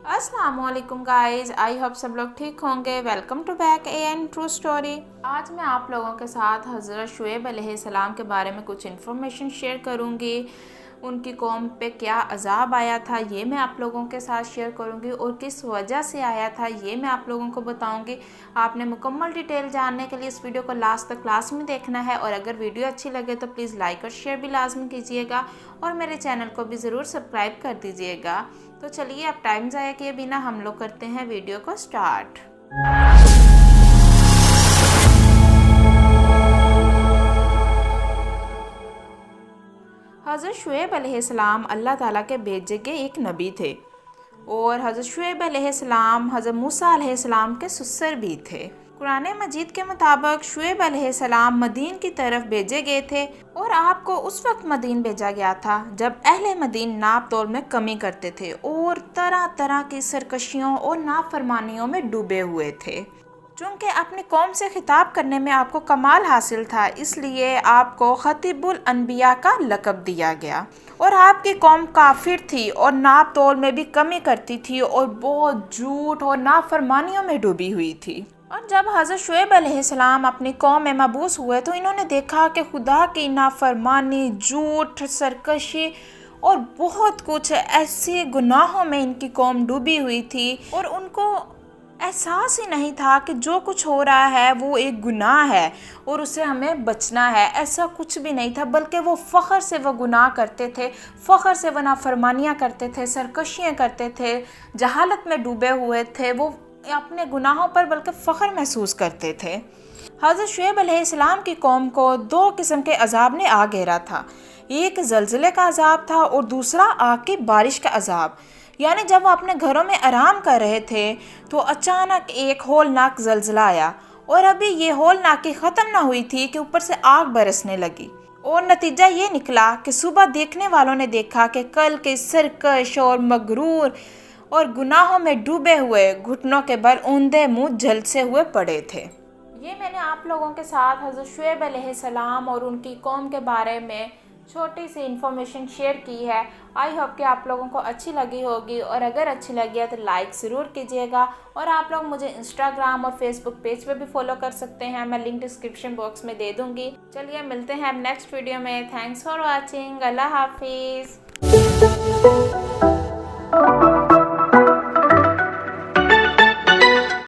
अस्सलाम वालेकुम guys, I hope सब लोग ठीक होंगे। Welcome to back an true story. आज मैं आप लोगों के साथ हज़रत शुएब अलैहिस्सलाम के बारे में कुछ इन्फॉर्मेशन शेयर करूंगी। उनकी कौम पे क्या अजाब आया था ये मैं आप लोगों के साथ शेयर करूंगी, और किस वजह से आया था ये मैं आप लोगों को बताऊंगी। आपने मुकम्मल डिटेल जानने के लिए इस वीडियो को लास्ट तक लाजमी देखना है, और अगर वीडियो अच्छी लगे तो प्लीज़ लाइक और शेयर भी लाजमी कीजिएगा, और मेरे चैनल को भी ज़रूर सब्सक्राइब कर दीजिएगा। तो चलिए अब टाइम ज़ाया किए बिना हम लोग करते हैं वीडियो को स्टार्ट। हज़रत शुएब अलैहिस्सलाम अल्लाह ताला के भेजे गए एक नबी थे, और हज़रत शुएब अलैहिस्सलाम हज़रत मूसा अलैहिस्सलाम के ससुर भी थे। कुरान मजीद के मुताबिक शुएब अलैहिस्सलाम मदीन की तरफ भेजे गए थे, और आपको उस वक्त मदीन भेजा गया था जब अहले मदीन नाप तोल में कमी करते थे और तरह तरह की सरकशियों और नाफरमानियों में डूबे हुए थे। चूँकि अपनी कौम से खिताब करने में आपको कमाल हासिल था, इसलिए आपको खतीबुल अनबिया का लक़ब दिया गया। और आपकी कौम काफिर थी और नाप तोल में भी कमी करती थी और बहुत झूठ और नाफरमानियों में डूबी हुई थी। और जब हज़रत शुएब अलैहिस्सलाम अपनी कौम में मबूस हुए तो इन्होंने देखा कि खुदा की नाफरमानी, झूठ, सरकशी और बहुत कुछ ऐसे गुनाहों में इनकी कौम डूबी हुई थी, और उनको एहसास ही नहीं था कि जो कुछ हो रहा है वो एक गुनाह है और उससे हमें बचना है। ऐसा कुछ भी नहीं था, बल्कि वो फ़ख्र से वो गुनाह करते थे, फ़ख्र से वो नाफरमानियाँ करते थे, सरकशियाँ करते थे, जहालत में डूबे हुए थे। वो अपने गुनाहों पर बल्कि फ़ख्र महसूस करते थे। हज़रत शुएब अलैहिस्सलाम की कौम को दो किस्म के अजाब ने आ घेरा था। एक ज़लज़ले का अजाब था और दूसरा आग की बारिश का अजाब। यानी जब वो अपने घरों में आराम कर रहे थे तो अचानक एक होलनाक ज़लज़ला आया, और अभी ये होलनाकी ख़त्म ना हुई थी कि ऊपर से आग बरसने लगी। और नतीजा ये निकला कि सुबह देखने वालों ने देखा कि कल के सरकश और मगरूर और गुनाहों में डूबे हुए घुटनों के बल औंधे मुँह झलसे हुए पड़े थे। ये मैंने आप लोगों के साथ हज़रत शुएब अलैहिस्सलाम और उनकी कौम के बारे में छोटी सी इन्फॉर्मेशन शेयर की है। आई होप कि आप लोगों को अच्छी लगी होगी, और अगर अच्छी लगी है तो लाइक ज़रूर कीजिएगा। और आप लोग मुझे इंस्टाग्राम और फेसबुक पेज पे भी फॉलो कर सकते हैं, मैं लिंक डिस्क्रिप्शन बॉक्स में दे दूँगी। चलिए मिलते हैं अब नेक्स्ट वीडियो में। Thanks for watching. अल्लाह हाफिज़।